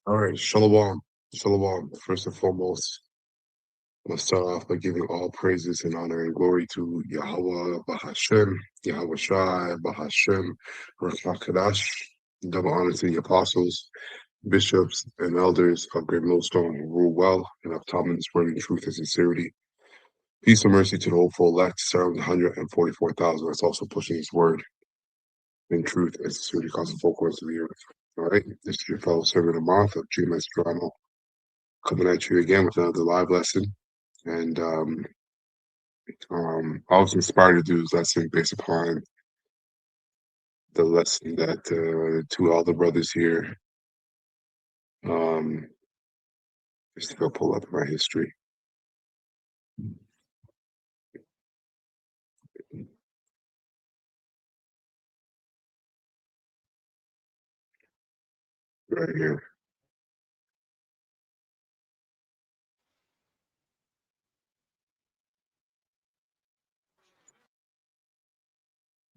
All right, Shalom. Shalom. First and foremost, let's start off by giving all praises and honor and glory to Yahweh Bahashem, Yahweh Shai, Bahashem, Ruach HaKodesh. Double honor to the apostles, bishops, and elders of Great Millstone who rule well and have taught this word in truth and sincerity. Peace and mercy to the hopeful elect, 744,000. That's also pushing his word in truth and sincerity, causing folk words of the earth. All right, this is your fellow servant of Martha, G. Drama, coming at you again with another live lesson. And I was inspired to do this lesson based upon the lesson that two elder brothers here just to pull up my history. Right here.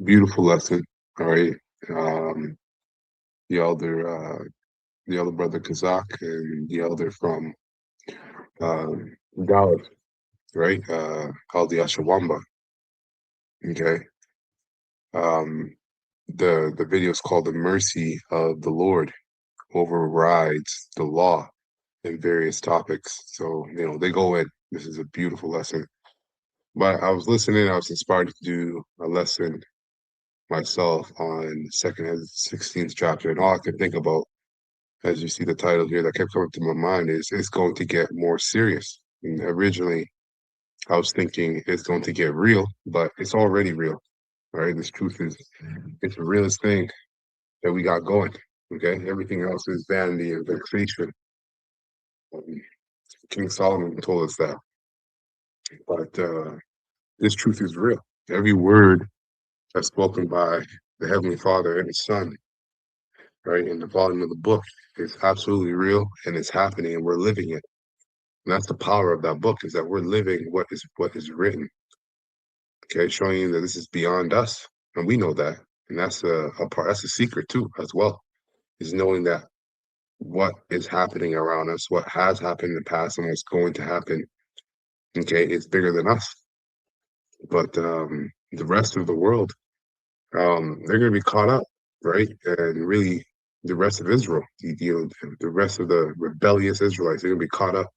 Beautiful lesson. All right. Um, the elder brother Kazak and the elder from Dallas, right? Called the Ashawamba. Okay. Um, the video is called "The Mercy of the Lord Overrides the Law" in various topics. So, they go in. This is a beautiful lesson. But I was listening, I was inspired to do a lesson myself on second and 16th chapter. And all I could think about, as you see the title here, that kept coming to my mind is it's going to get more serious. And originally, I was thinking it's going to get real, but it's already real. All right. This truth is it's the realest thing that we got going. Okay. Everything else is vanity and vexation. Um, King Solomon told us that. But this truth is real. Every word that's spoken by the Heavenly Father and His Son, right, in the volume of the book is absolutely real and it's happening and we're living it. And that's the power of that book is that we're living what is written. Okay, showing you that this is beyond us. And we know that. And that's a part that's a secret too, as well, is knowing that what is happening around us, what has happened in the past and what's going to happen, okay, is bigger than us. But the rest of the world, they're going to be caught up, right? And really, the rest of Israel, the rest of the rebellious Israelites, they're going to be caught up.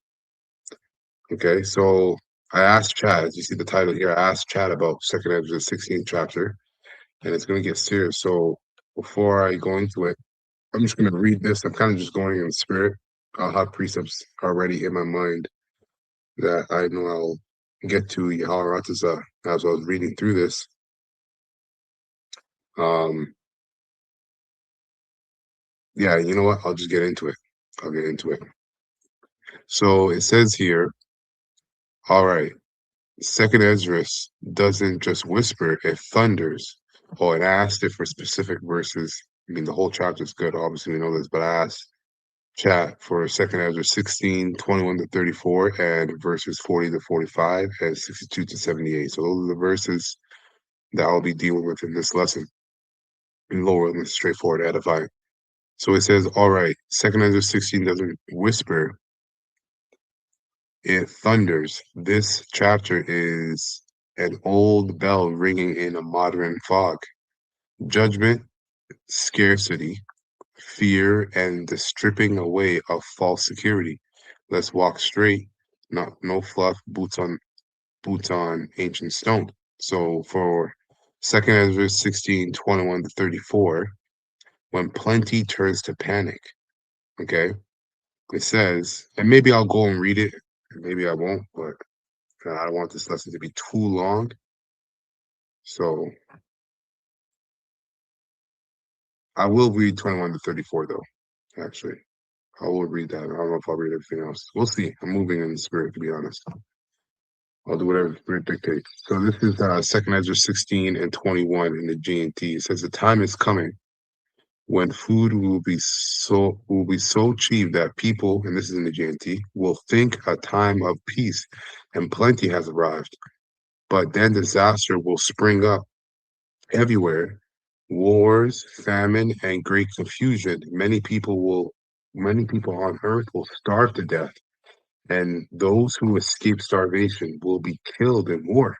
Okay, so I asked Chad, as you see the title here, I asked Chad about Second Ezra 16th chapter, and it's going to get serious. So before I go into it, I'm just going to read this. I'm kind of just going in the spirit. I'll have precepts already in my mind that I know I'll get to Yahweh as I was reading through this. Yeah, you know what? I'll just get into it. I'll get into it. So it says here, all right, Second Esdras doesn't just whisper, it thunders. Oh, and I asked it for specific verses. I mean, the whole chapter is good. Obviously, we know this, but I asked chat for Second Ezra 16, 21 to 34, and verses 40 to 45, and 62 to 78. So those are the verses that I'll be dealing with in this lesson. And lower and straightforward, edifying. So it says, all right, Second Ezra 16 doesn't whisper, it thunders. This chapter is an old bell ringing in a modern fog. Judgment, scarcity, fear, and the stripping away of false security. Let's walk straight, no fluff, boots on ancient stone. So for Second Ezra 16, 21 to 34, when plenty turns to panic, okay, it says, and maybe I'll go and read it, maybe I won't, but I don't want this lesson to be too long. So I will read 21 to 34 though, actually. I will read that. I don't know if I'll read everything else. We'll see. I'm moving in the spirit, to be honest. I'll do whatever the spirit dictates. So this is Second Ezra 16 and 21 in the G&T. It says the time is coming when food will be so cheap that people, and this is in the G&T, will think a time of peace and plenty has arrived. But then disaster will spring up everywhere. Wars, famine, and great confusion. Many people will Many people on earth will starve to death, and those who escape starvation will be killed in war.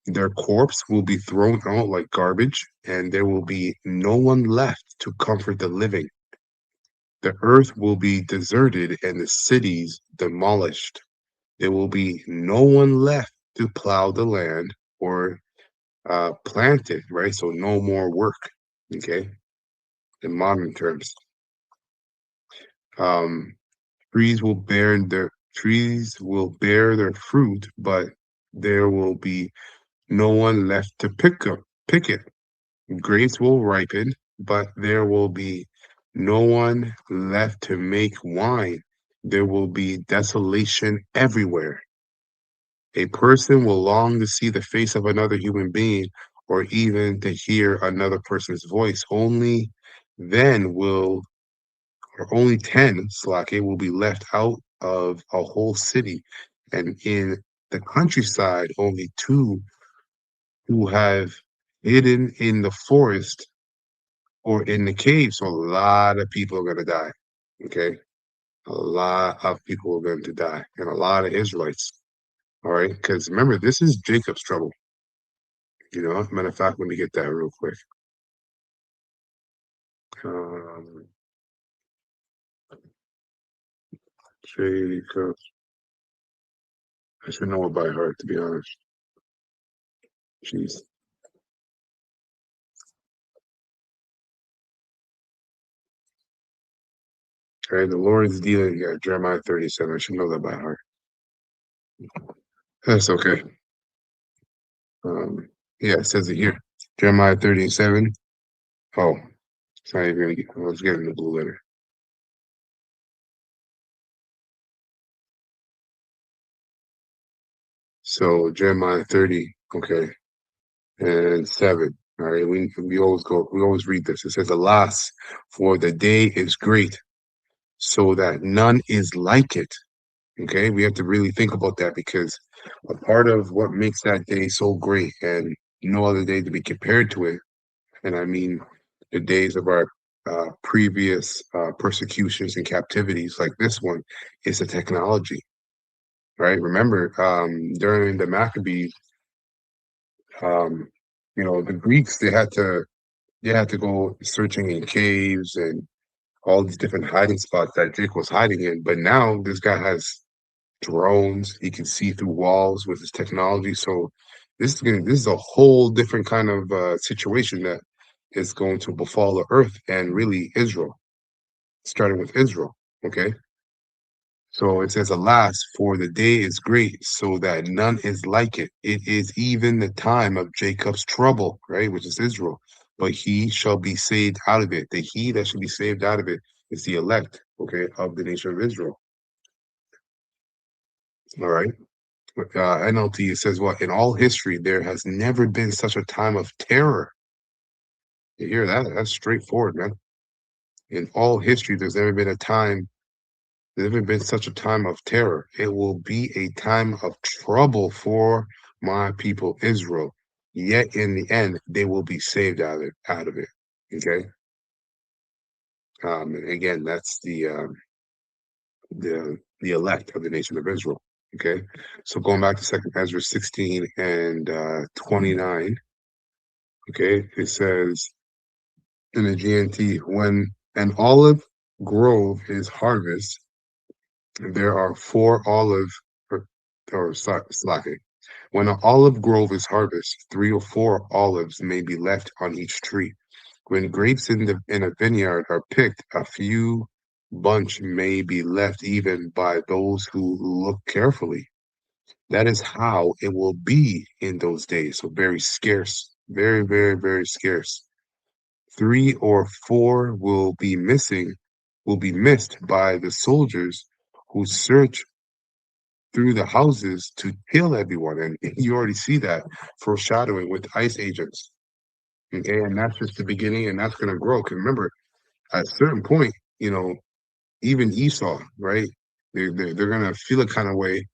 Their corpse will be thrown out like garbage, and there will be no one left to comfort the living. The earth will be deserted and the cities demolished. There will be no one left to plow the land or plant it, right? So no more work, okay, in modern terms. Um, trees will bear their fruit, but there will be no one left to pick it. Grapes will ripen, but there will be no one left to make wine. There will be desolation everywhere. A person will long to see the face of another human being or even to hear another person's voice. Only then will, or only 10 Slake will be left out of a whole city. And in the countryside, only two who have hidden in the forest or in the cave. So a lot of people are going to die. Okay. A lot of people are going to die, and a lot of Israelites. All right. Because remember, this is Jacob's trouble. Matter of fact, let me get that real quick. Um, Jacob. I should know it by heart, to be honest. Jeez. Okay. The Lord's dealing here. Jeremiah 37. I should know that by heart. That's okay. Um, yeah, it says it here. Jeremiah 37. Oh, it's not even gonna get, I was getting the blue letter. So Jeremiah 30, okay, and 7. All right, we always read this. It says, Alas, for the day is great, so that none is like it. Okay, we have to really think about that because a part of what makes that day so great and no other day to be compared to it, and I mean the days of our previous persecutions and captivities like this one, is the technology, right? Remember, during the Maccabees, um, the Greeks they had to go searching in caves and all these different hiding spots that Jake was hiding in. But now this guy has drones; he can see through walls with his technology. So this is a whole different kind of situation that is going to befall the earth and really Israel, starting with Israel. Okay. So it says, Alas, for the day is great, so that none is like it. It is even the time of Jacob's trouble, right? Which is Israel. But he shall be saved out of it. The he that should be saved out of it is the elect, okay, of the nation of Israel. All right. NLT, it says, what? In all history, there has never been such a time of terror. You hear that? That's straightforward, man. In all history, there's never been such a time of terror. It will be a time of trouble for my people Israel. Yet in the end, they will be saved out of it. Okay. And again, that's the elect of the nation of Israel. Okay. So going back to Second Ezra 16 and 29. Okay, it says in the GNT, when an olive grove is harvest, there are four olive or slake. When an olive grove is harvested, 3 or 4 olives may be left on each tree. When grapes in a vineyard are picked, a few bunch may be left even by those who look carefully. That is how it will be in those days. So very scarce, very, very, very scarce. 3 or 4 will be missed by the soldiers who search through the houses to kill everyone. And you already see that foreshadowing with ICE agents. Okay, and that's just the beginning, and that's going to grow. Because remember, at a certain point, even Esau, right? They're going to feel a kind of way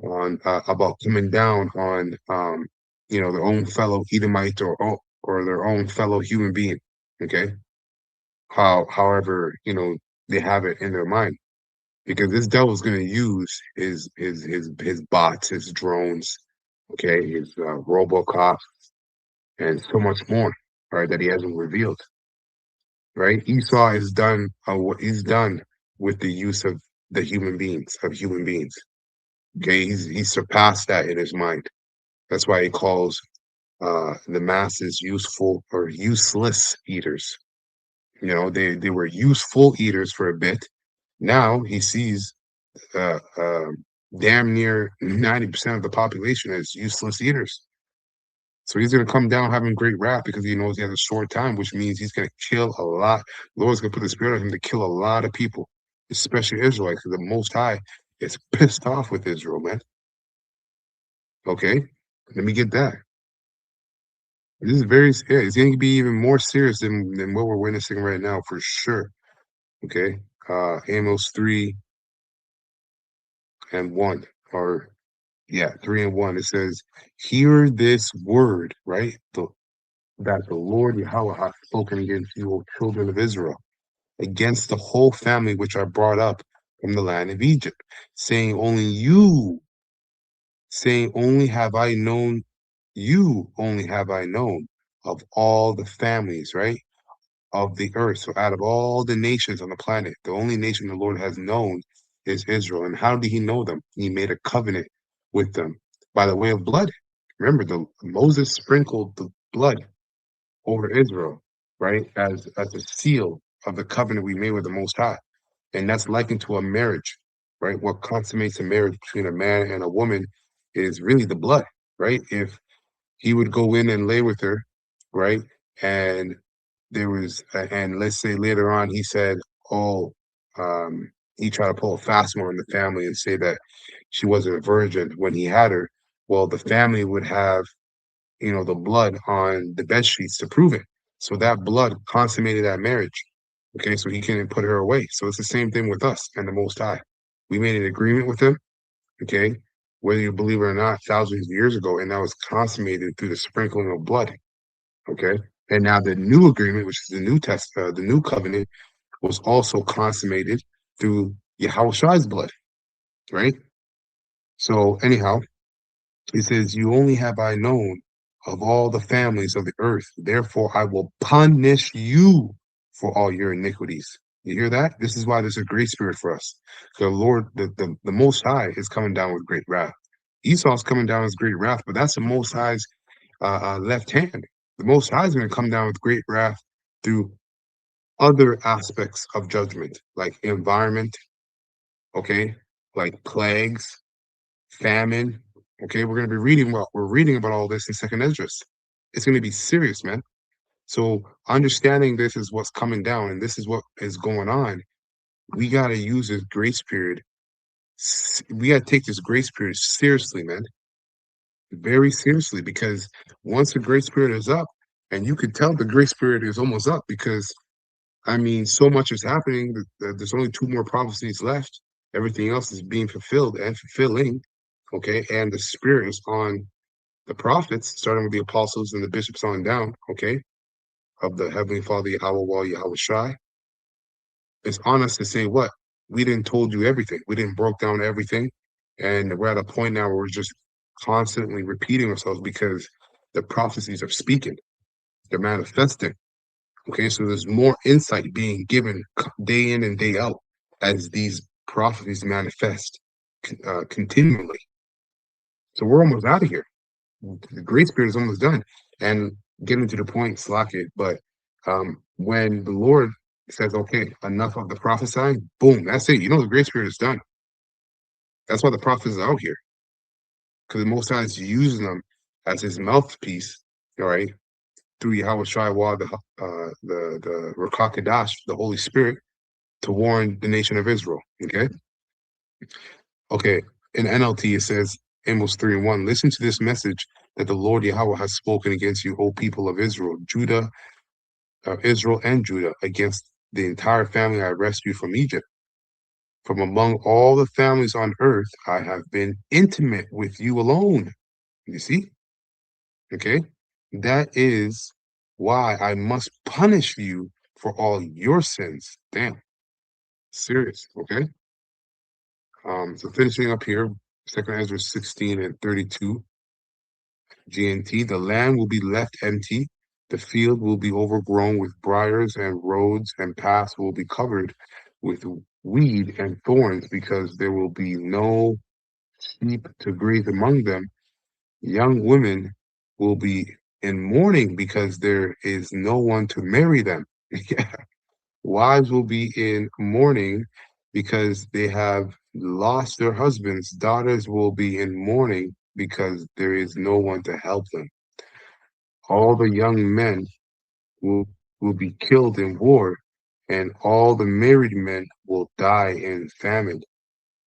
on about coming down on their own fellow Edomite or their own fellow human being. Okay, however, they have it in their mind. Because this devil's going to use his bots, his drones, okay, his RoboCop, and so much more, right, that he hasn't revealed, right? Esau has done what he's done with the use of human beings. Okay, he's surpassed that in his mind. That's why he calls the masses useful or useless eaters. They were useful eaters for a bit. Now he sees uh, uh, damn near 90% of the population as useless eaters. So he's going to come down having great wrath because he knows he has a short time, which means he's going to kill a lot. The Lord's going to put the spirit on him to kill a lot of people, especially Israelites, because the Most High is pissed off with Israel, man. Okay? Let me get that. This is very, yeah, it's going to be even more serious than what we're witnessing right now, for sure. Okay? Amos 3 and 1, or yeah, 3 and 1. It says, hear this word, right? That the Lord Yahweh hath spoken against you, O children of Israel, against the whole family which I brought up from the land of Egypt, saying, only have I known you, only have I known of all the families, right? Of the earth. So out of all the nations on the planet, the only nation the Lord has known is Israel. And how did he know them? He made a covenant with them by the way of blood. Remember, Moses sprinkled the blood over Israel, right? As a seal of the covenant we made with the Most High. And that's likened to a marriage, right? What consummates a marriage between a man and a woman is really the blood, right? If he would go in and lay with her, right? And and let's say later on he said, oh, he tried to pull a fast one on the family and say that she wasn't a virgin when he had her. Well, the family would have, the blood on the bed sheets to prove it. So that blood consummated that marriage. Okay, so he couldn't put her away. So it's the same thing with us and the Most High. We made an agreement with him, okay, whether you believe it or not, thousands of years ago, and that was consummated through the sprinkling of blood. Okay, and now the new agreement, which is the new covenant, was also consummated through Yahweh's blood, right? So anyhow, he says, you only have I known of all the families of the earth. Therefore, I will punish you for all your iniquities. You hear that? This is why there's a great spirit for us. The Lord, the Most High is coming down with great wrath. Esau's coming down with great wrath, but that's the Most High's left hand. The Most High is going to come down with great wrath through other aspects of judgment, like environment, okay, like plagues, famine. Okay, we're reading about all this in Second Esdras. It's going to be serious, man. So understanding this is what's coming down, and this is what is going on. We got to use this grace period. We got to take this grace period seriously, man, very seriously, because once the grace period is up, and you could tell the grace period is almost up, because I mean, so much is happening that there's only two more prophecies left. Everything else is being fulfilled and fulfilling. Okay, and the spirit is on the prophets, starting with the apostles and the bishops on down, okay, of the Heavenly Father, Yahweh Shai. It's on us to say what? We didn't told you everything. We didn't broke down everything. And we're at a point now where we're just constantly repeating ourselves because the prophecies are speaking. They're manifesting. Okay, so there's more insight being given day in and day out as these prophecies manifest continually. So we're almost out of here. The grace period is almost done. And getting to the point, slack it. But when the Lord says, okay, enough of the prophesying, boom, that's it. The grace period is done. That's why the prophets are out here. Because the Most High is using them as his mouthpiece, all right, through Yahweh Shai the Rakakadash, the Holy Spirit, to warn the nation of Israel. Okay. Okay. In NLT, it says, Amos 3 and 1, listen to this message that the Lord Yahweh has spoken against you, O people of Israel, Israel and Judah, against the entire family I rescued from Egypt. From among all the families on earth, I have been intimate with you alone. You see? Okay. That is why I must punish you for all your sins. Damn, serious. Okay. So finishing up here, Second Ezra 16 and 32 GNT. The land will be left empty. The field will be overgrown with briars, and roads and paths will be covered with weed and thorns, because there will be no sheep to graze among them. Young women will be in mourning because there is no one to marry them. Yeah. Wives will be in mourning because they have lost their husbands. Daughters will be in mourning because there is no one to help them. All the young men will, will be killed in war, and all the married men will die in famine.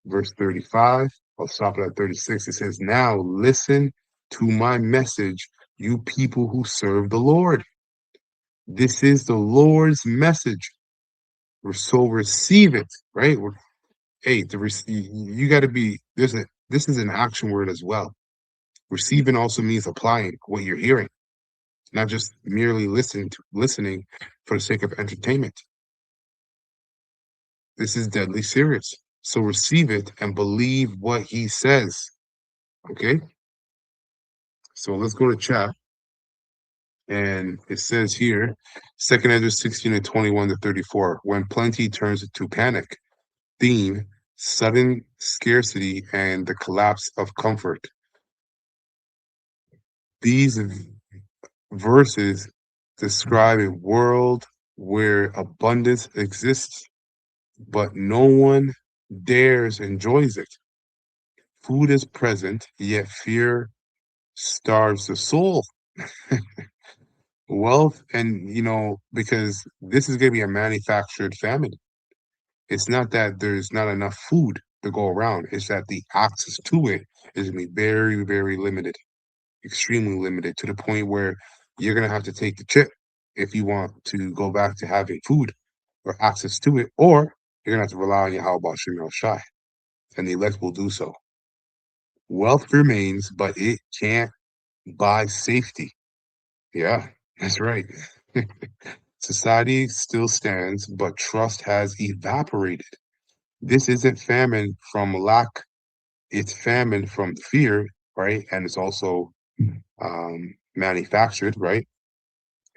Verse 35, I'll stop it at 36. It says, now listen to my message, you people who serve the Lord. This is the Lord's message. So receive it, right? Hey, you got to be, this is an action word as well. Receiving also means applying what you're hearing, not just merely listening for the sake of entertainment. This is deadly serious. So receive it and believe what he says. Okay? So let's go to chat. And it says here, Second Ezra 16 and 21 to 34, when plenty turns to panic, theme, sudden scarcity, and the collapse of comfort. These verses describe a world where abundance exists, but no one dares enjoys it. Food is present, yet fear starves the soul. Wealth, and because this is going to be a manufactured famine. It's not that there's not enough food to go around. It's that the access to it is going to be very, very limited, extremely limited, to the point where you're going to have to take the chip if you want to go back to having food or access to it, or you're going to have to rely on Yahweh Shem Shai, and the elect will do so. Wealth remains, but it can't buy safety. Yeah, that's right. Society still stands, but trust has evaporated. This isn't famine from lack, it's famine from fear, right? And it's also manufactured, right?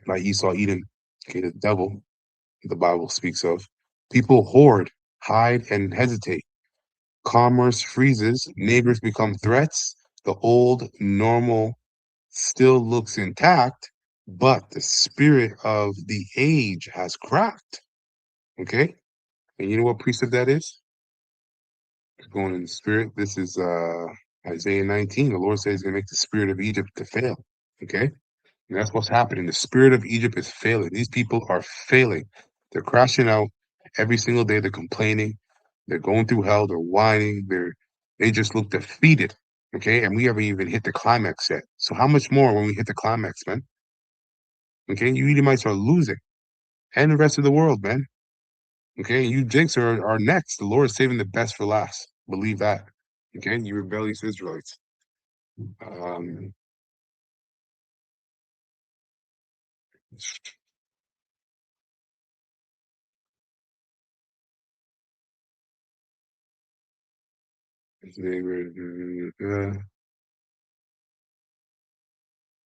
Like Esau Eden, okay, the devil, the Bible speaks of. People hoard, hide, and hesitate. Commerce freezes, neighbors become threats. The old normal still looks intact, but the spirit of the age has cracked. Okay? And you know what precept that is? Going in the spirit. This is Isaiah 19. The Lord says he's gonna make the spirit of Egypt to fail. Okay? And that's what's happening. The spirit of Egypt is failing. These people are failing. They're crashing out every single day. They're complaining. They're going through hell. They're whining. They just look defeated. Okay, and we haven't even hit the climax yet. So how much more when we hit the climax, man? Okay, you Edomites are losing, and the rest of the world, man. Okay, you Jakes are next. The Lord is saving the best for last. Believe that. Okay, you rebellious Israelites. Um,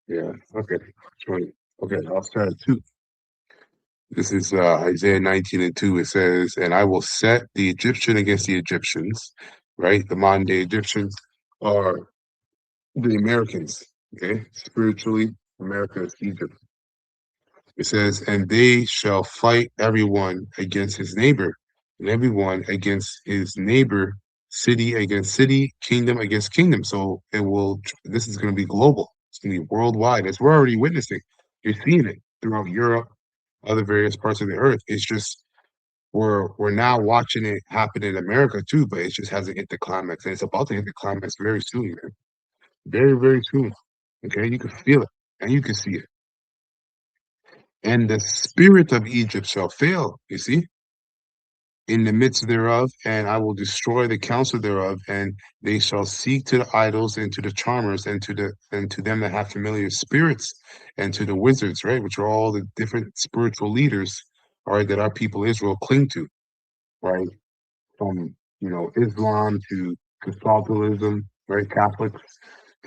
yeah. Okay. 20. Okay, I'll start at 2. This is Isaiah 19 and 2. It says, and I will set the Egyptian against the Egyptians, right? The modern day Egyptians are the Americans, okay? Spiritually, America is Egypt. It says, and they shall fight everyone against his neighbor, and everyone against his neighbor, city against city, kingdom against kingdom. So this is going to be global. It's going to be worldwide. As we're already witnessing. You're seeing it throughout Europe, other various parts of the earth. It's just we're now watching it happen in America too, but it just hasn't hit the climax, and it's about to hit the climax very soon, man. Very, very soon. Okay, you can feel it and you can see it. And the spirit of Egypt shall fail, you see, in the midst thereof, and I will destroy the counsel thereof, and they shall seek to the idols and to the charmers and to them that have familiar spirits and to the wizards, right, which are all the different spiritual leaders all right, that our people Israel cling to, right? From Islam to Catholicism, right? Catholics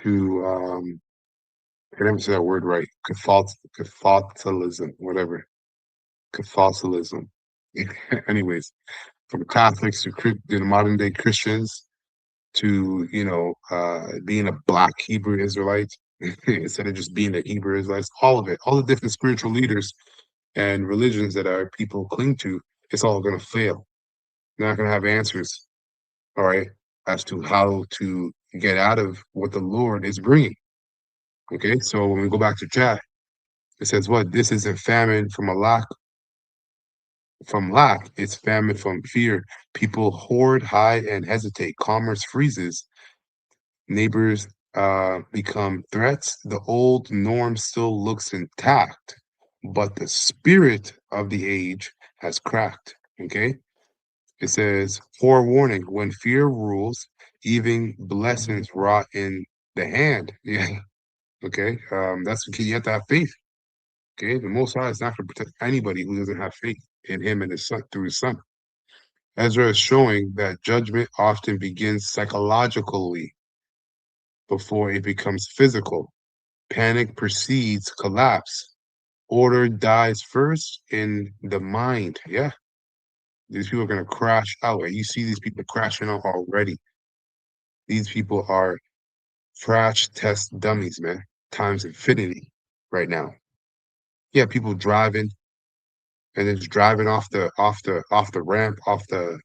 to I can never say that word right. Catholicism, whatever. Catholicism. Anyways, from Catholics to the modern day Christians to being a black Hebrew Israelite instead of just being a Hebrew Israelite, all of it, all the different spiritual leaders and religions that our people cling to, it's all going to fail. They're not going to have answers, all right, as to how to get out of what the Lord is bringing. Okay, so when we go back to chat, it says what? This isn't famine from lack, it's famine from fear. People hoard, hide, and hesitate. Commerce freezes. Neighbors become threats. The old norm still looks intact, but the spirit of the age has cracked. Okay. It says, forewarning, when fear rules, even blessings rot in the hand. Yeah. Okay. That's the key. You have to have faith. Okay. The Most High is not going to protect anybody who doesn't have faith in Him and His Son through His Son. Ezra is showing that judgment often begins psychologically before it becomes physical. Panic precedes collapse. Order dies first in the mind. Yeah. These people are going to crash out. And you see these people crashing out already. These people are crash test dummies, man. Times infinity right now. Yeah, people driving and then just driving off the ramp, off the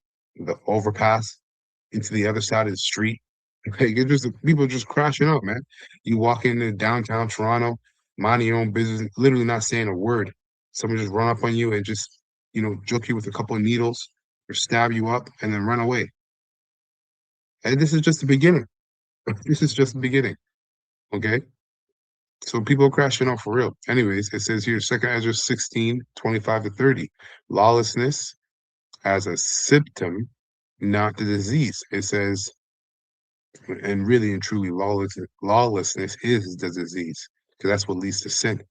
overpass into the other side of the street. Like it just people just crashing out, man. You walk into downtown Toronto, minding your own business, literally not saying a word. Someone just run up on you and just, joke you with a couple of needles or stab you up and then run away. And this is just the beginning. This is just the beginning. Okay. So people are crashing out for real. Anyways, it says here, 2nd Ezra 16:25-30. Lawlessness as a symptom, not the disease. It says, and really and truly, lawlessness is the disease because that's what leads to sin.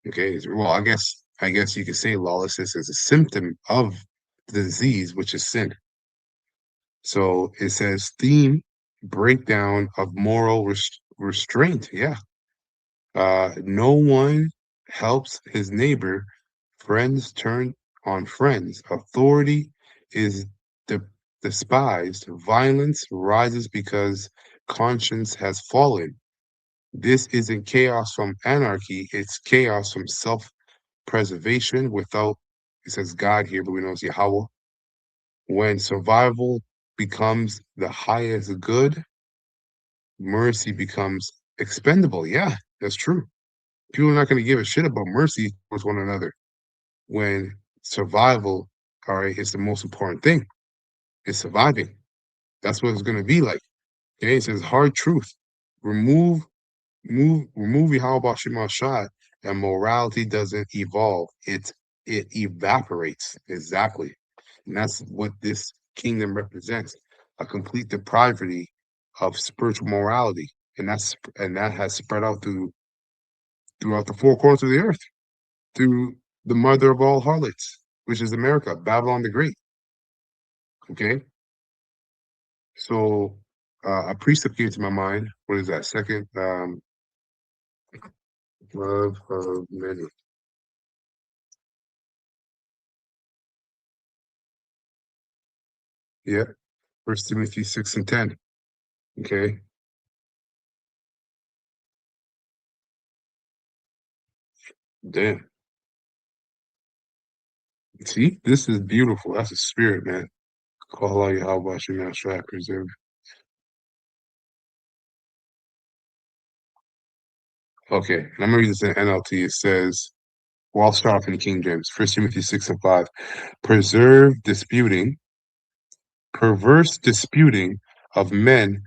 Okay, well, I guess you could say lawlessness is a symptom of the disease, which is sin. So it says theme breakdown of moral restraint. Yeah, no one helps his neighbor. Friends turn on friends. Authority is de- despised. Violence rises because conscience has fallen. This isn't chaos from anarchy, it's chaos from self preservation without, it says God here, but we know it's Yahweh. When survival becomes the highest good, mercy becomes expendable. Yeah, that's true. People are not going to give a shit about mercy towards one another when survival, all right, is the most important thing. It's surviving. That's what it's going to be like. Okay, it says hard truth. Remove remove Yahweh Shema Shai, and morality doesn't evolve. It evaporates. Exactly. And that's what this kingdom represents, a complete depravity of spiritual morality. And that has spread out throughout the four corners of the earth, through the mother of all harlots, which is America, Babylon the Great. Okay. So a precept came to my mind. What is that? Second love of many. Yeah. First Timothy 6:10. Okay. Damn. See, this is beautiful. That's a spirit, man. Call out Yahweh Shema Shai preserve. Okay. And I'm gonna read this in NLT. It says, well, I'll start off in the King James. First Timothy 6:5. Preserve disputing, perverse disputing of men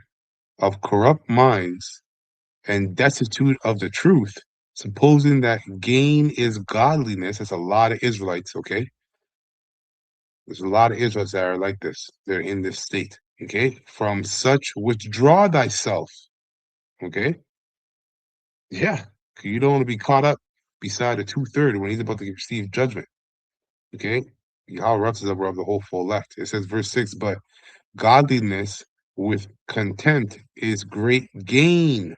of corrupt minds and destitute of the truth, supposing that gain is godliness. That's a lot of Israelites, okay? There's a lot of Israelites that are like this. They're in this state, okay? From such withdraw thyself, okay? Yeah, you don't want to be caught up beside a 2/3 when he's about to receive judgment. Okay, Yahweh wraps us up of the whole full left. It says, verse 6, but godliness with contempt is great gain.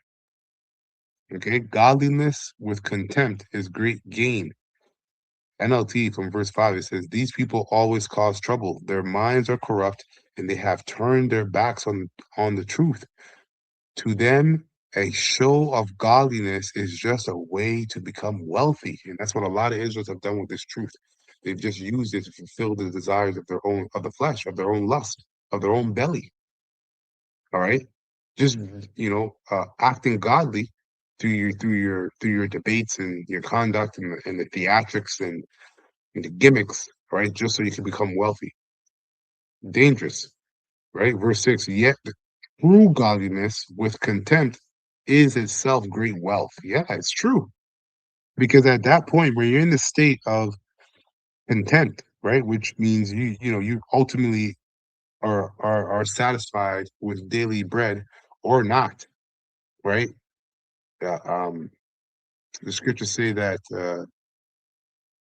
Okay, godliness with contempt is great gain. NLT from verse 5, it says, these people always cause trouble. Their minds are corrupt and they have turned their backs on the truth. To them, a show of godliness is just a way to become wealthy. And that's what a lot of Israelites have done with this truth. They've just used it to fulfill the desires of their own, of the flesh, of their own lust, of their own belly. All right. Just, acting godly through your debates and your conduct and the theatrics and the gimmicks, right? Just so you can become wealthy. Dangerous, right? Verse 6, yet the true godliness with contempt is itself great wealth. Yeah, it's true. Because at that point where you're in the state of content, right? Which means you ultimately are satisfied with daily bread or not, right? Uh, um, the scriptures say that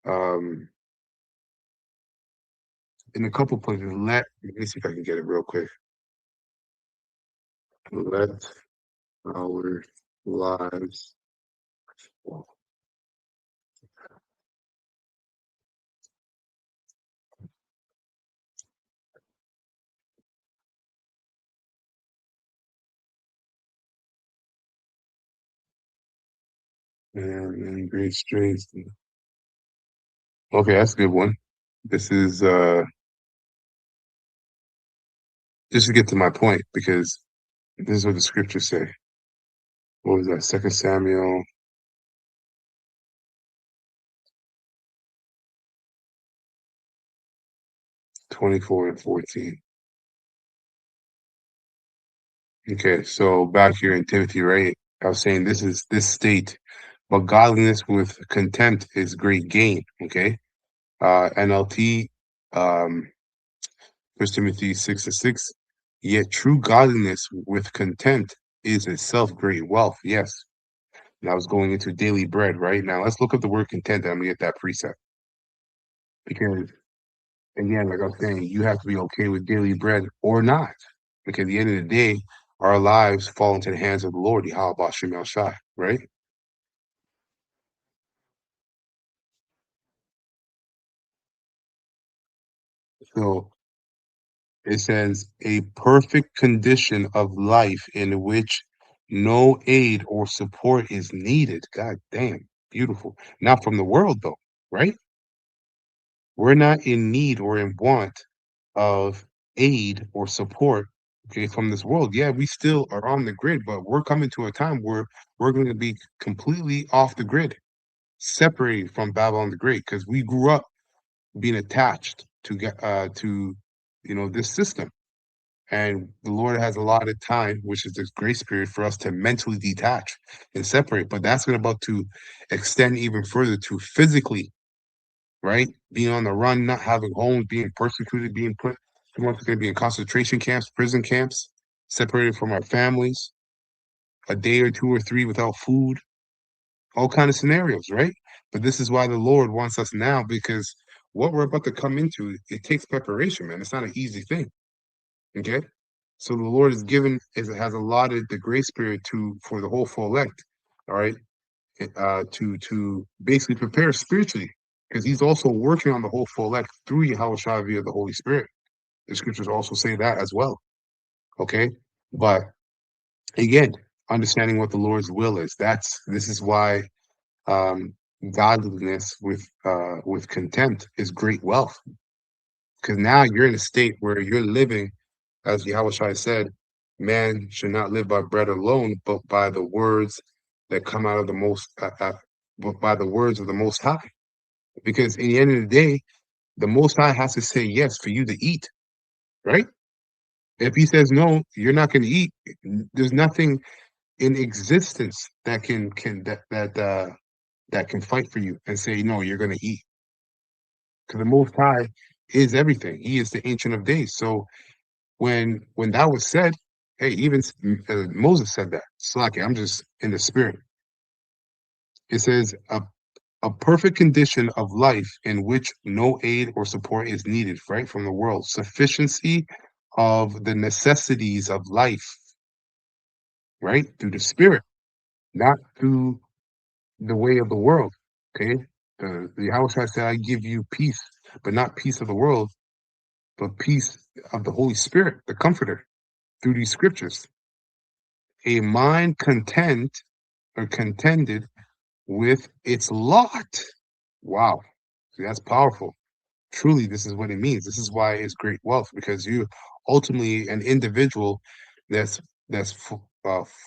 um, in a couple places, let me see if I can get it real quick. Let our lives and great strength. Okay, that's a good one. This is just to get to my point because this is what the scriptures say. What was that? Second Samuel 24 and 14. Okay, so back here in Timothy, right? I was saying this is this state, but godliness with contempt is great gain. Okay. NLT, um, First Timothy 6 and 6. Yet true godliness with contempt is itself great wealth. Yes. And I was going into daily bread, right? Now let's look up the word content and I'm gonna get that precept. Because again, like I was saying, you have to be okay with daily bread or not. Because at the end of the day, our lives fall into the hands of the Lord, Yahweh Bashem El Shai, right? So it says a perfect condition of life in which no aid or support is needed. God damn, beautiful. Not from the world though, right? We're not in need or in want of aid or support, okay, from this world. Yeah, we still are on the grid, but we're coming to a time where we're going to be completely off the grid, separated from Babylon the Great, because we grew up being attached to get this system. And the Lord has allotted time, which is this grace period, for us to mentally detach and separate. But that's going about to extend even further to physically, right? Being on the run, not having homes, being persecuted, being put, someone's going to be in concentration camps, prison camps, separated from our families, a day or two or three without food, all kind of scenarios, right? But this is why the Lord wants us now, because what we're about to come into, it takes preparation, man. It's not an easy thing. Okay. So the Lord has allotted the grace period for the whole full elect, all right, to basically prepare spiritually, because He's also working on the whole full elect through Yahweh Shai via the Holy Spirit. The scriptures also say that as well. Okay, but again, understanding what the Lord's will is. This is why um, godliness with contempt is great wealth, because now you're in a state where you're living, as Yahweh Shai said, man should not live by bread alone, but by the words that come out of but by the words of the Most High. Because in the end of the day, the Most High has to say yes for you to eat, right? If He says no, you're not going to eat. There's nothing in existence that can fight for you and say no, you're going to eat. Because the Most High is everything. He is the Ancient of Days. So when that was said, hey, even Moses said that. Slaki, I'm just in the spirit. It says a perfect condition of life in which no aid or support is needed, right, from the world. Sufficiency of the necessities of life, right, through the spirit, not through the way of the world. Okay. The house I said, I give you peace, but not peace of the world, but peace of the Holy Spirit, the comforter, through these scriptures. A mind content or contended with its lot. Wow. See, that's powerful. Truly, this is what it means. This is why it's great wealth, because you ultimately an individual that's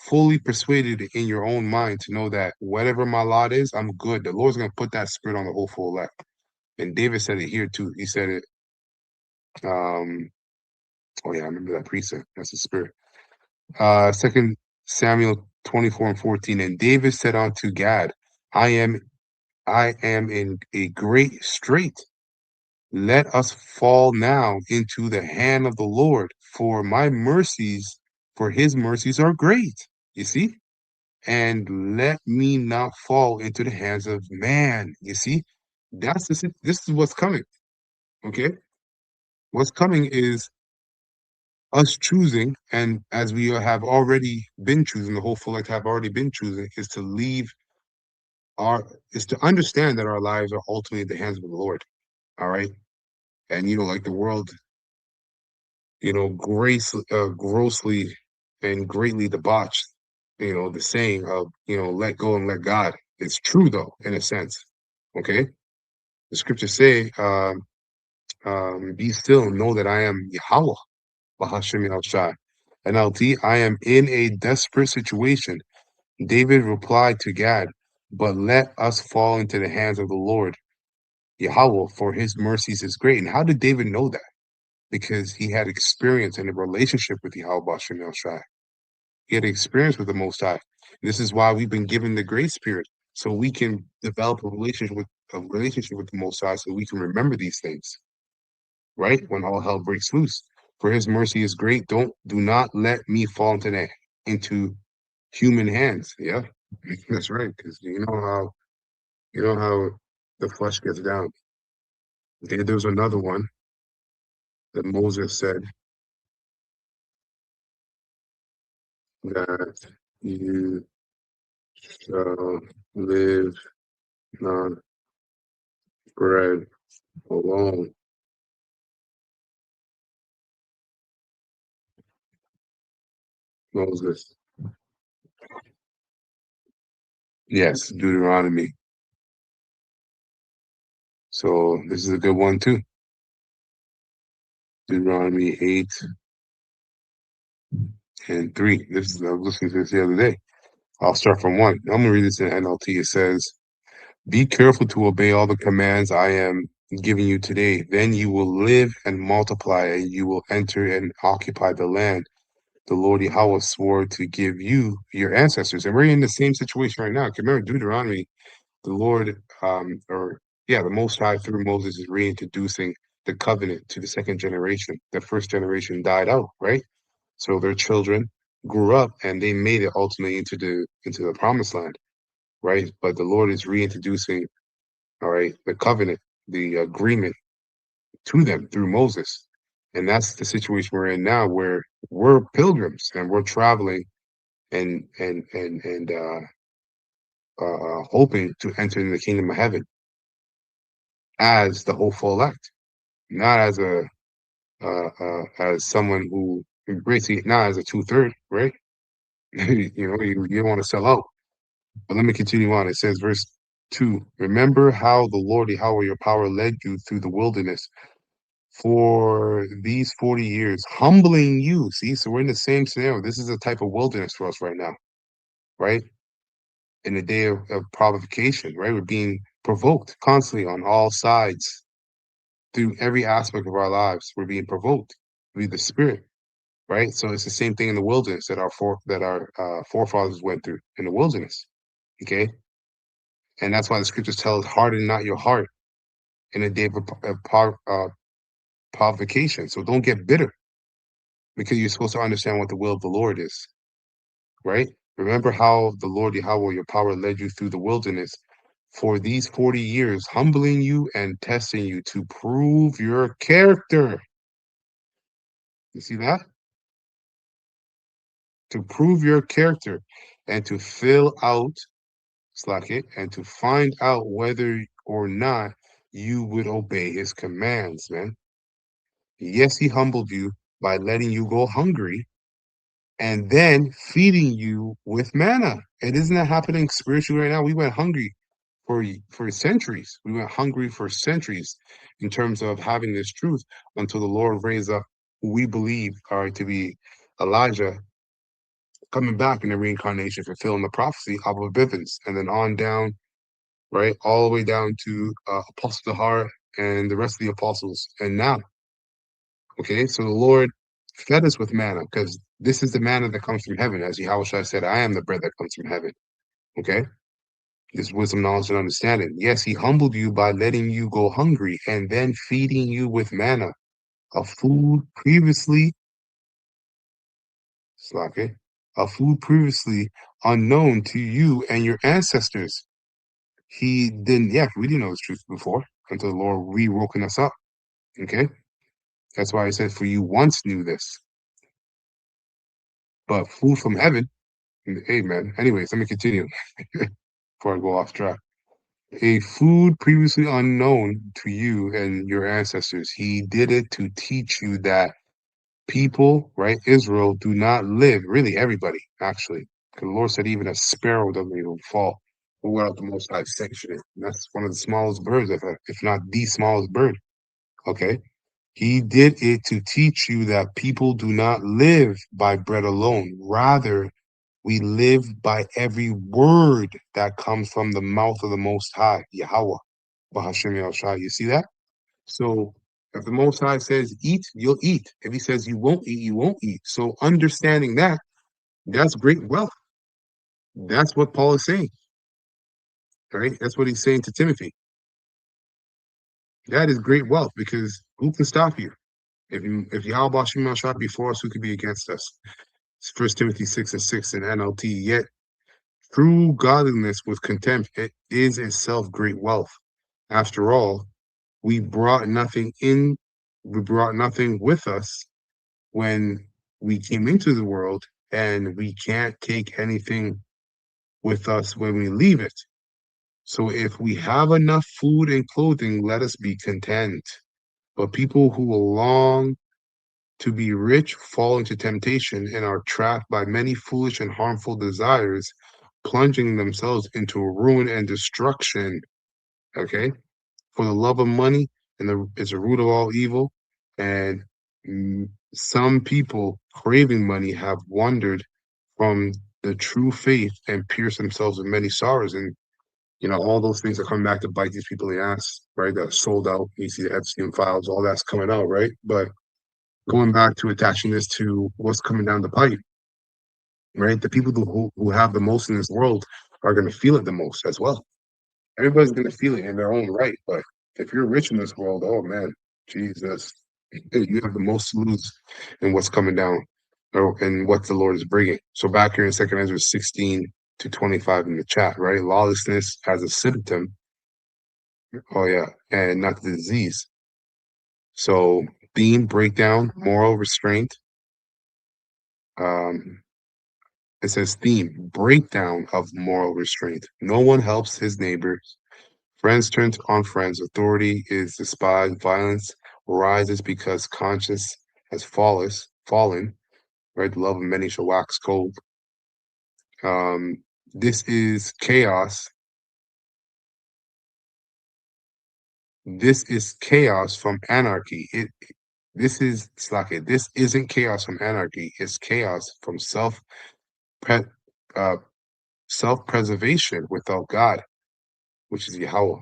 fully persuaded in your own mind to know that whatever my lot is, I'm good. The Lord's going to put that spirit on the whole full elect. And David said it here too. He said it. Um, oh yeah, I remember that precept. That's the spirit. Second Samuel 24:14. And David said unto Gad, I am in a great strait. Let us fall now into the hand of the Lord, for his mercies are great. You see? And let me not fall into the hands of man. You see? This is what's coming. Okay? What's coming is us choosing, and as we have already been choosing, the whole full have already been choosing, is to understand that our lives are ultimately in the hands of the Lord. All right. And like the world, grossly and greatly debauched, the saying of, let go and let God. It's true though, in a sense. Okay. The scriptures say, be still and know that I am Yahweh, Bahashim Shai. NLT, I am in a desperate situation. David replied to Gad, but let us fall into the hands of the Lord, Yahweh, for his mercies is great. And how did David know that? Because he had experience in a relationship with Yahweh Bashem El Shai. He had experience with the Most High. This is why we've been given the Great Spirit, so we can develop a relationship with the Most High, so we can remember these things, right? When all hell breaks loose. For his mercy is great. Do not let me fall into human hands. Yeah, that's right. Because you know how the flesh gets down. There's another one that Moses said that you shall live not bread alone. Moses. Yes, Deuteronomy. So this is a good one too. Deuteronomy 8:3. I was listening to this the other day. I'll start from 1. I'm gonna read this in NLT. It says, be careful to obey all the commands I am giving you today. Then you will live and multiply, and you will enter and occupy the land the Lord Yahweh swore to give you, your ancestors. And we're in the same situation right now. Remember Deuteronomy, the Lord, the Most High through Moses is reintroducing the covenant to the second generation. The first generation died out, right? So their children grew up and they made it ultimately into the promised land, right? But the Lord is reintroducing, all right, the covenant, the agreement to them through Moses. And that's the situation we're in now, where we're pilgrims and we're traveling and hoping to enter in the kingdom of heaven as the hopeful elect, not as someone who basically not as a 2/3, right? You don't want to sell out. But let me continue on. It says, verse 2: Remember how the Lord Yahweh your power led you through the wilderness for these 40 years, humbling you. See, so we're in the same scenario. This is a type of wilderness for us right now, right? In the day of provocation, right? We're being provoked constantly on all sides through every aspect of our lives. We're being provoked through the spirit, right? So it's the same thing in the wilderness that our forefathers went through in the wilderness. Okay, and that's why the scriptures tell us, harden not your heart in a day of provocation. So don't get bitter, because you're supposed to understand what the will of the Lord is, right? Remember how the Lord Yahweh, your power, led you through the wilderness for these 40 years, humbling you and testing you to prove your character. You see that? To prove your character and to fill out, slack it, and to find out whether or not you would obey his commands, man. Yes, he humbled you by letting you go hungry and then feeding you with manna. And isn't that happening spiritually right now? We went hungry for centuries. We went hungry for centuries in terms of having this truth until the Lord raised up who we believe are to be Elijah coming back in the reincarnation, fulfilling the prophecy of Bivens, and then on down, right, all the way down to Apostle Dahar and the rest of the apostles. And now, okay, so the Lord fed us with manna because this is the manna that comes from heaven. As Yahushua said, I am the bread that comes from heaven. Okay, this wisdom, knowledge, and understanding. Yes, he humbled you by letting you go hungry and then feeding you with manna, a food previously, slake, a food previously unknown to you and your ancestors. He didn't, yeah, we didn't know the truth before until the Lord re-woken us up. Okay, that's why I said, for you once knew this, but food from heaven. Amen. Anyways, let me continue before I go off track. A food previously unknown to you and your ancestors. He did it to teach you that people, right, Israel, do not live, really everybody, actually. Because the Lord said even a sparrow doesn't even fall without the Most High sanction it. And that's one of the smallest birds, if not the smallest bird. Okay. He did it to teach you that people do not live by bread alone. Rather, we live by every word that comes from the mouth of the Most High, Yahweh. Bahashem Yahushua. You see that? So if the Most High says eat, you'll eat. If he says you won't eat, you won't eat. So understanding that, that's great wealth. That's what Paul is saying, right? That's what he's saying to Timothy. That is great wealth because who can stop you? If Yahweh Shem Yahushua before us, who could be against us? It's 1 Timothy 6:6 in NLT. Yet true godliness with contempt, it is itself great wealth. After all, we brought nothing in, we brought nothing with us when we came into the world, and we can't take anything with us when we leave it. So if we have enough food and clothing, let us be content. But people who long to be rich fall into temptation and are trapped by many foolish and harmful desires, plunging themselves into ruin and destruction. Okay? For the love of money is a root of all evil, and some people craving money have wandered from the true faith and pierced themselves with many sorrows. And all those things are coming back to bite these people in the ass, right? That sold out. You see the Epstein files, all that's coming out, right? But going back to attaching this to what's coming down the pipe, right? The people who have the most in this world are going to feel it the most as well. Everybody's going to feel it in their own right. But if you're rich in this world, oh man, Jesus, you have the most to lose in what's coming down and what the Lord is bringing. So back here in 2 Ezra 16-25 in the chat, right? Lawlessness as a symptom. Oh, yeah. And not the disease. So theme, breakdown, moral restraint. It says theme, breakdown of moral restraint. No one helps his neighbors. Friends turn on friends. Authority is despised. Violence rises because conscience has fallen. Right? The love of many shall wax cold. This is chaos. This is chaos from anarchy. This is Slake. This isn't chaos from anarchy. It's chaos from uh, self-preservation without God, which is Yahweh.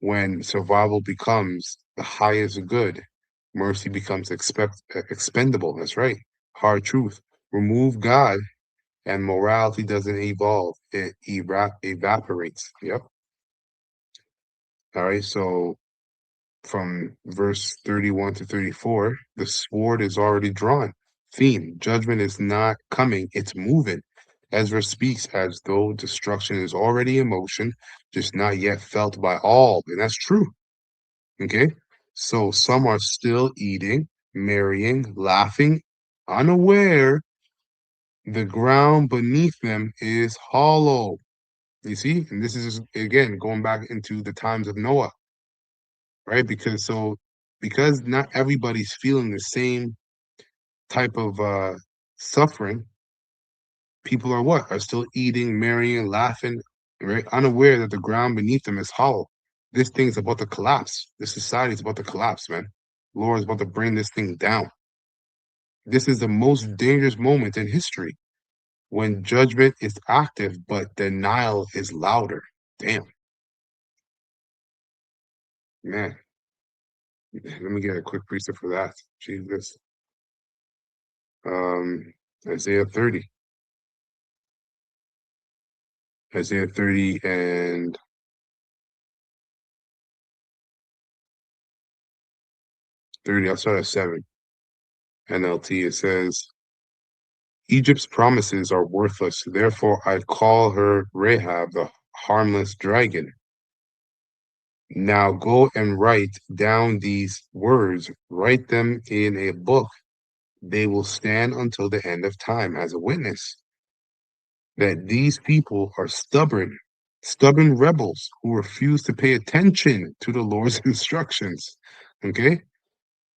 When survival becomes the highest good, mercy becomes expendable. That's right. Hard truth. Remove God, and morality doesn't evolve. It evaporates. Yep. All right. So from verse 31 to 34, the sword is already drawn. Theme, judgment is not coming, it's moving. Ezra speaks as though destruction is already in motion, just not yet felt by all. And that's true. Okay? So some are still eating, marrying, laughing, unaware the ground beneath them is hollow. You see? And this is again going back into the times of Noah, right? Because not everybody's feeling the same type of suffering, people are what? Are still eating, marrying, laughing, right? Unaware that the ground beneath them is hollow. This thing's about to collapse. This society is about to collapse, man. Lord is about to bring this thing down. This is the most dangerous moment in history when judgment is active, but denial is louder. Damn, man. Let me get a quick precept for that. Jesus. Um, Isaiah 30. Isaiah 30 and 30. I'll start at 7. NLT, it says, Egypt's promises are worthless. Therefore, I call her Rahab, the harmless dragon. Now go and write down these words, write them in a book. They will stand until the end of time as a witness that these people are stubborn rebels who refuse to pay attention to the Lord's instructions. Okay?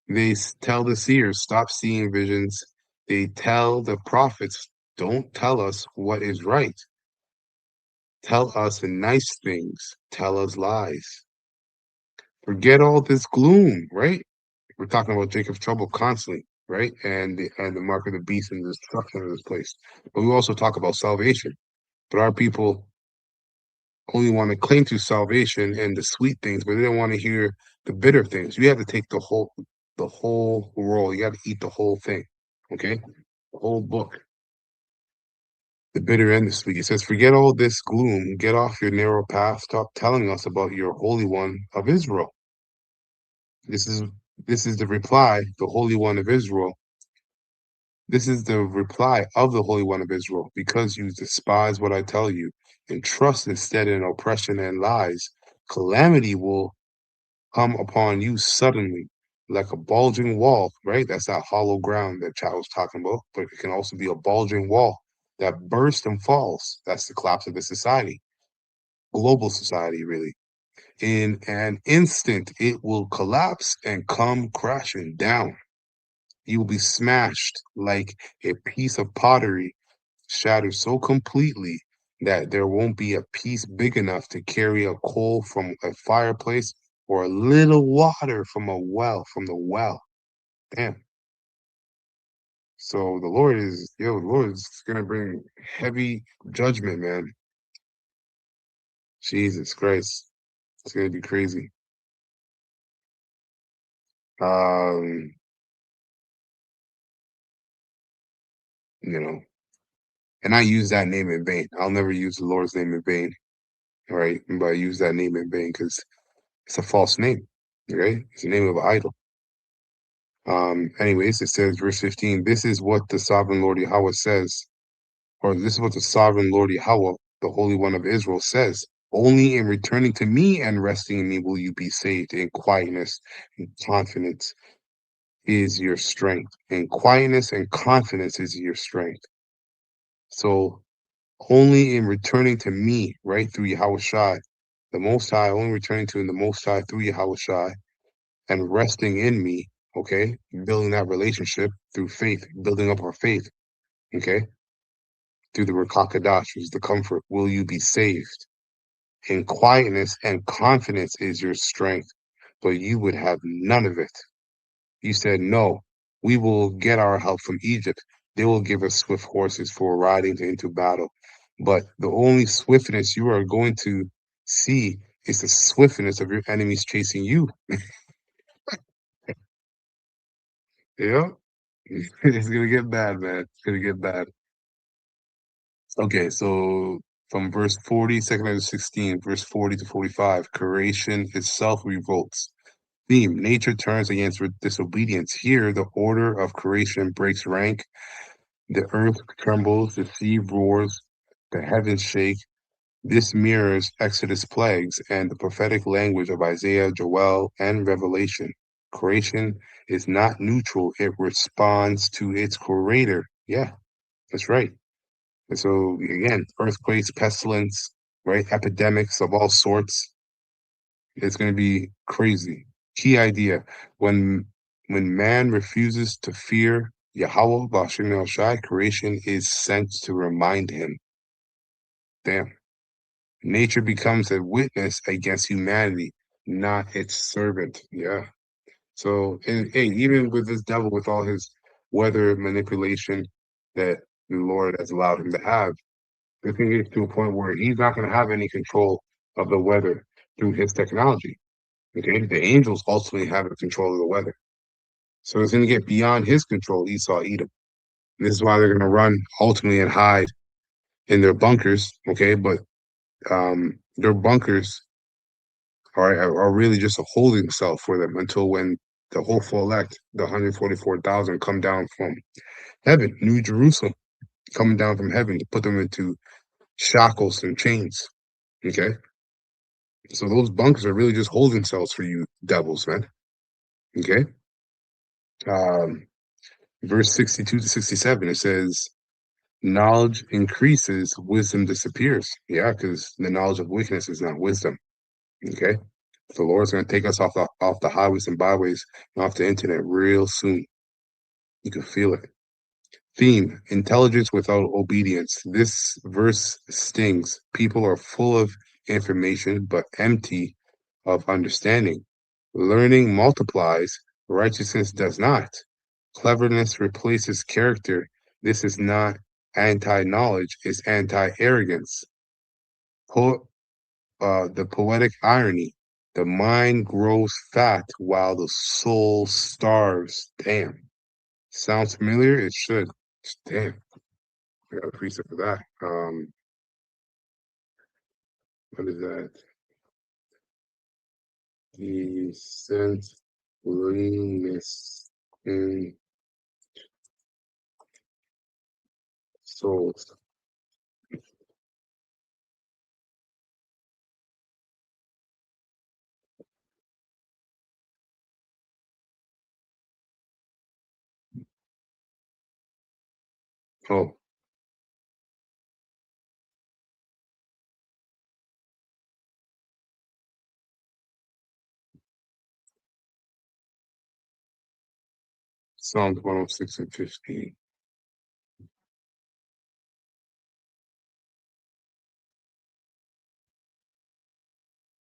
They tell the seers, stop seeing visions. They tell the prophets, don't tell us what is right. Tell us nice things. Tell us lies. Forget all this gloom, right? We're talking about Jacob's trouble constantly, right? And the mark of the beast and the destruction of this place. But we also talk about salvation. But our people only want to cling to salvation and the sweet things, but they don't want to hear the bitter things. You have to take the whole roll. You got to eat the whole thing. Okay? The whole book. The bitter and the sweet. It says, forget all this gloom, get off your narrow path, stop telling us about your Holy One of Israel. This is this is the reply, the Holy One of Israel. This is the reply of the Holy One of Israel. Because you despise what I tell you and trust instead in oppression and lies, calamity will come upon you suddenly like a bulging wall, right? That's that hollow ground that Chad was talking about, but it can also be a bulging wall that bursts and falls. That's the collapse of the society, global society, really. In an instant, it will collapse and come crashing down. You will be smashed like a piece of pottery, shattered so completely that there won't be a piece big enough to carry a coal from a fireplace or a little water from from the well. Damn. So the Lord is gonna bring heavy judgment, man. Jesus Christ. It's gonna be crazy. Um, you know, and I use that name in vain. I'll never use the Lord's name in vain, right? But I use that name in vain because it's a false name, right? It's the name of an idol. Anyways, it says, verse 15, this is what the sovereign Lord Yahweh says, or this is what the sovereign Lord Yahweh, the Holy One of Israel, says. Only in returning to me and resting in me will you be saved. In quietness and confidence is your strength. In quietness and confidence is your strength. So only in returning to me, right, through Yahweh Shai, the Most High, only returning to the Most High through Yahweh Shai, and resting in me, okay, building that relationship through faith, building up our faith, okay, through the Rakakadash, which is the comfort, will you be saved. In quietness and confidence is your strength, but you would have none of it. You said, no, we will get our help from Egypt. They will give us swift horses for riding into battle. But the only swiftness you are going to see is the swiftness of your enemies chasing you. Yeah. It's gonna get bad, man. It's gonna get bad. Okay, so from verse 40, second to 16, verse 40 to 45, creation itself revolts. Theme, nature turns against disobedience. Here, the order of creation breaks rank. The earth trembles, the sea roars, the heavens shake. This mirrors Exodus plagues and the prophetic language of Isaiah, Joel, and Revelation. Creation is not neutral, it responds to its creator. Yeah, that's right. And so, again, earthquakes, pestilence, right? Epidemics of all sorts. It's going to be crazy. Key idea when man refuses to fear Yahweh, Bashim El Shai, creation is sent to remind him. Damn. Nature becomes a witness against humanity, not its servant. Yeah. So, and hey, even with this devil, with all his weather manipulation that the Lord has allowed him to have, it's going to get to a point where he's not going to have any control of the weather through his technology. Okay. The angels ultimately have the control of the weather. So it's going to get beyond his control, Esau, Edom. This is why they're going to run ultimately and hide in their bunkers. Okay. But their bunkers are really just a holding cell for them until when the hopeful elect, the 144,000, come down from heaven, New Jerusalem, coming down from heaven to put them into shackles and chains. Okay. So those bunkers are really just holding cells for you devils, man. Okay. Um, verse 62 to 67, it says, knowledge increases, wisdom disappears. Yeah, because the knowledge of wickedness is not wisdom. Okay. The Lord's going to take us off the highways and byways and off the internet real soon. You can feel it. Theme, intelligence without obedience. This verse stings. People are full of information, but empty of understanding. Learning multiplies, righteousness does not. Cleverness replaces character. This is not anti-knowledge, it's anti-arrogance. The poetic irony. The mind grows fat while the soul starves. Damn. Sounds familiar? It should. Damn. I got a precept for that. What is that? Decent leanness in souls. Oh, Psalms 106 and 15.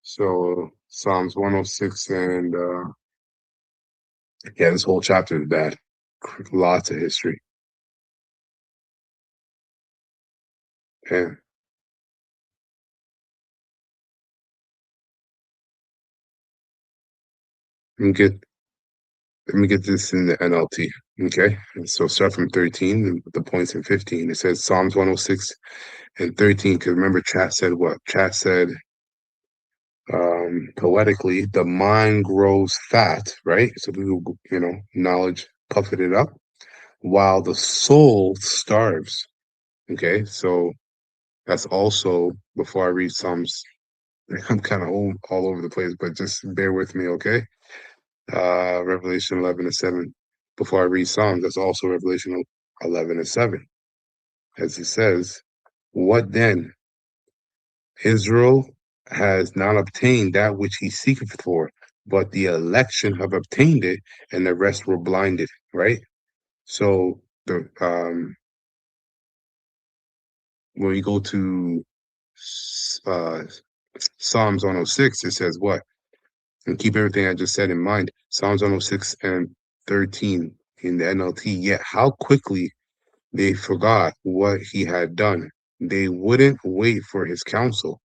So Psalms 106 and yeah, this whole chapter is bad. Lots of history. Yeah. Let me get let me get this in the NLT. Okay. So start from 13 and the points in 15. It says Psalms 106 and 13. Because remember, chat said what? Chat said poetically, the mind grows fat, right? So people, knowledge puffing it up, while the soul starves. Okay, so that's also before I read Psalms. I'm kind of all over the place, but just bear with me, okay? Revelation 11 and 7. Before I read Psalms, that's also Revelation 11 and 7. As he says, what then? Israel has not obtained that which he seeketh for, but the election have obtained it, and the rest were blinded, right? So the when we go to uh, Psalms 106, it says what? And keep everything I just said in mind. Psalms 106 and 13 in the NLT. Yet how quickly they forgot what he had done. They wouldn't wait for his counsel.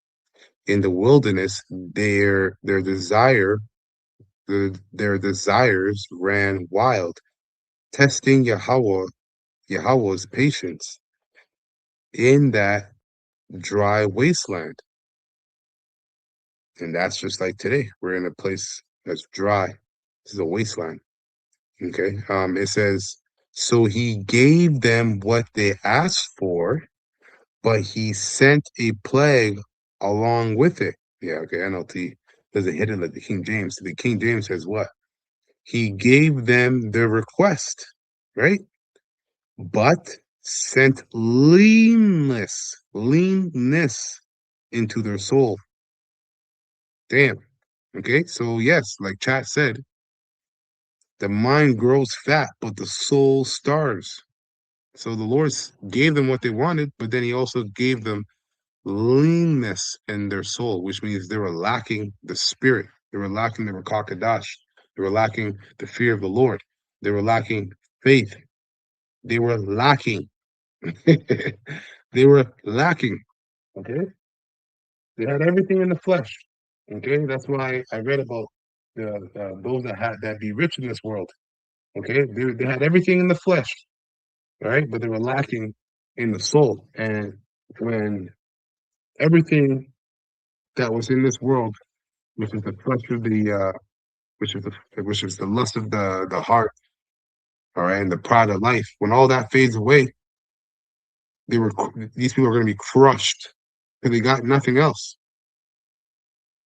In the wilderness, their desires ran wild, testing Yahweh's patience in that dry wasteland. And that's just like today. We're in a place that's dry. This is a wasteland. Okay. It says So he gave them what they asked for, but he sent a plague along with it. Yeah, okay, NLT doesn't hit it like the King James. The King James says what? He gave them their request, right? But sent leanness into their soul. Damn. Okay, so yes, like chat said, the mind grows fat, but the soul starves. So the Lord gave them what they wanted, but then he also gave them leanness in their soul, which means they were lacking the spirit. They were lacking the Rakakadash. They were lacking the fear of the Lord. They were lacking faith. They were lacking. They were lacking. Okay. They had everything in the flesh. Okay. That's why I read about those that be rich in this world. Okay. They had everything in the flesh, right? But they were lacking in the soul. And when everything that was in this world, which is the flesh of the which is the lust of the heart, all right, and the pride of life. When all that fades away, they were these people are going to be crushed because they got nothing else.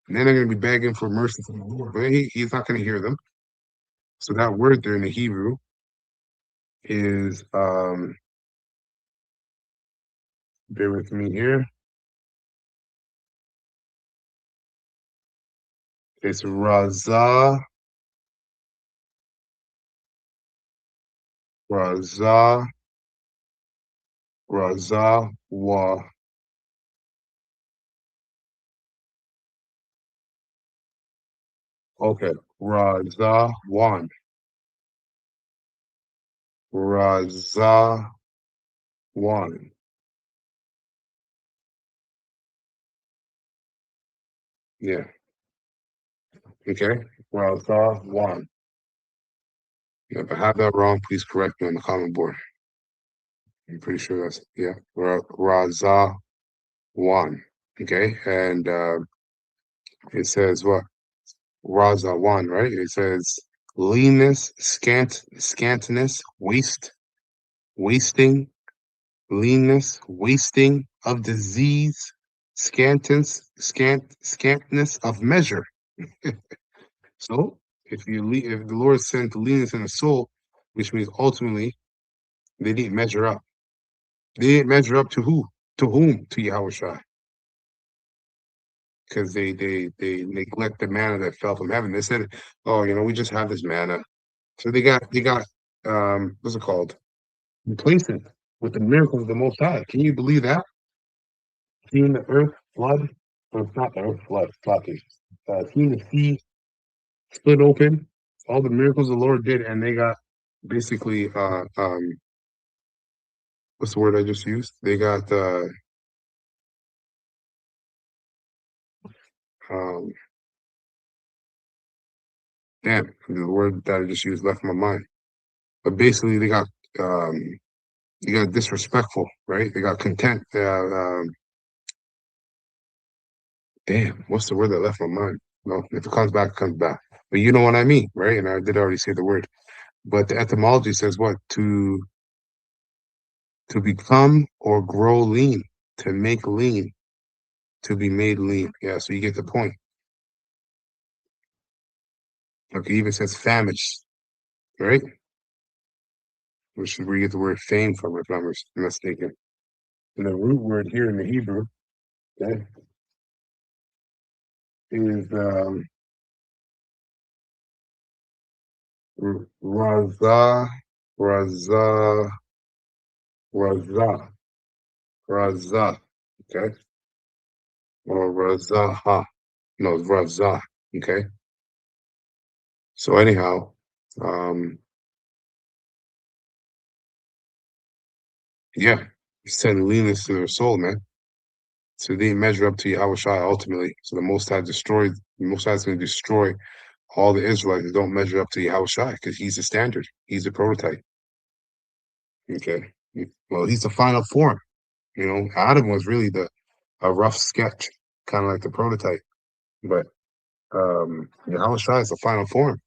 And then they're going to be begging for mercy from the Lord, but he's not going to hear them. So that word there in the Hebrew is bear with me here. It's Razah, Razah, Razah Wa. Okay, Razah Wan, Razah Wan. Yeah. Okay, Razah Wan. If I have that wrong, please correct me on the comment board. I'm pretty sure that's yeah, Razah Wan. Okay, and it says what? Raza one, right? It says leanness, scantiness, wasting, leanness, wasting of disease, scantness of measure. So if the Lord sent leanness in the soul, which means ultimately they didn't measure up. They didn't measure up to who? To whom? To Yahweh, because they neglect the manna that fell from heaven. They said, "Oh, we just have this manna." So they got what's it called? Complacent with the miracles of the Most High. Can you believe that? Seeing the earth flood, or it's not the earth flood, it's not the seeing the sea split open, all the miracles the Lord did, and they got basically what's the word I just used? They got um damn, the word that I just used left my mind. But basically um they got disrespectful, right? They got content. Damn, what's the word that left my mind? No, if it comes back, it comes back. But you know what I mean, right? And I did already say the word. But the etymology says what? To become or grow lean, to make lean, to be made lean. Yeah, so you get the point. Okay, even says famished, right? Which is where you get the word fame from, if I'm mistaken. And the root word here in the Hebrew, okay, is razah, razah, razah, razah, okay? Or razaha. No, it's razah, okay? So anyhow, um, yeah, send leanness to their soul, man. So they didn't measure up to Yahweh Shai ultimately. So the Most High is going to destroy all the Israelites that don't measure up to Yahweh Shai because he's the standard. He's the prototype. Okay. Well, he's the final form. Adam was really the a rough sketch, kind of like the prototype. But Yahweh Shai is the final form.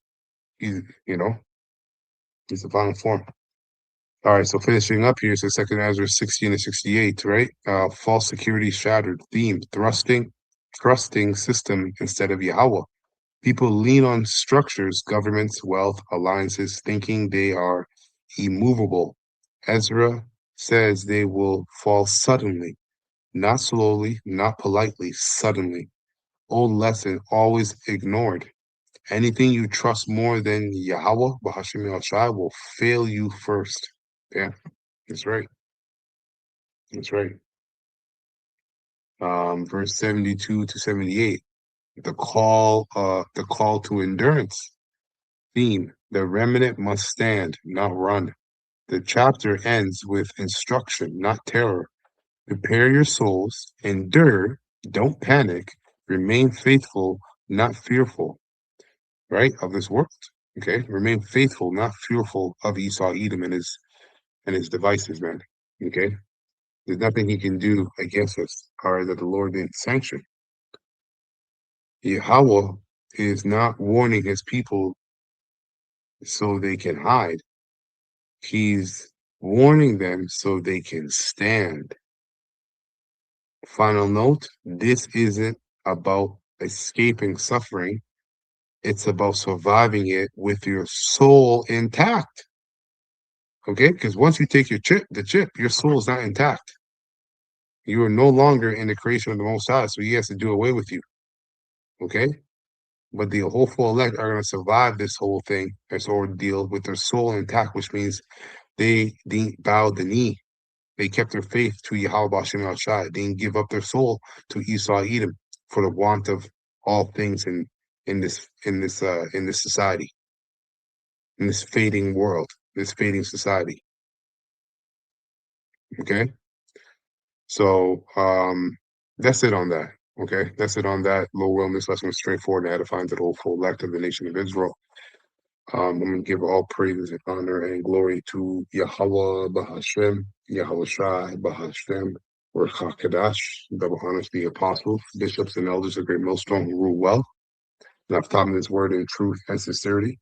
He's, you know, he's the final form. All right, so finishing up here, so second Esdras 16 to 68, right? False security shattered. Theme, trusting system instead of Yahweh. People lean on structures, governments, wealth, alliances, thinking they are immovable. Ezra says they will fall suddenly, not slowly, not politely, suddenly. Old lesson always ignored. Anything you trust more than Yahweh, Bahashim Yahshai, will fail you first. Yeah, that's right. That's right. Verse 72 to 78. The call to endurance. Theme, the remnant must stand, not run. The chapter ends with instruction, not terror. Prepare your souls, endure, don't panic, remain faithful, not fearful, right? Of this world. Okay? Remain faithful, not fearful of Esau, Edom, and his devices, man. Okay? There's nothing he can do against us, or that the Lord didn't sanction. Yahweh is not warning his people so they can hide. He's warning them so they can stand. Final note, this isn't about escaping suffering. It's about surviving it with your soul intact. Okay? Because once you take the chip, your soul is not intact. You are no longer in the creation of the Most High, so he has to do away with you. Okay? But the hopeful elect are going to survive this whole thing, this ordeal, with their soul intact, which means they bowed the knee. They kept their faith to Yahweh Bashem Al Shai. They didn't give up their soul to Esau Edom for the want of all things in this society, in this fading world, this fading society. Okay, so that's it on that. Okay, that's it on that. Low wellness lesson was straightforward and edifying to the hopeful elect of the nation of Israel. I'm going to give all praises and honor and glory to Yahweh Bahashem, Yahweh Shai Bahashem, or Hakadash, double honors the apostles, bishops, and elders of Great Millstone who rule well. And I've taught them this word in truth and sincerity.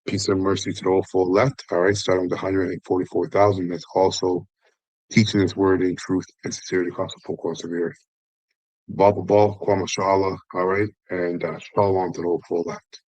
Peace and mercy to the hopeful elect. All right, starting with 144,000. That's also teaching this word in truth and sincerity across the four corners of the earth. Baba Kwama Shala, all right, and Shalom to the hopeful elect.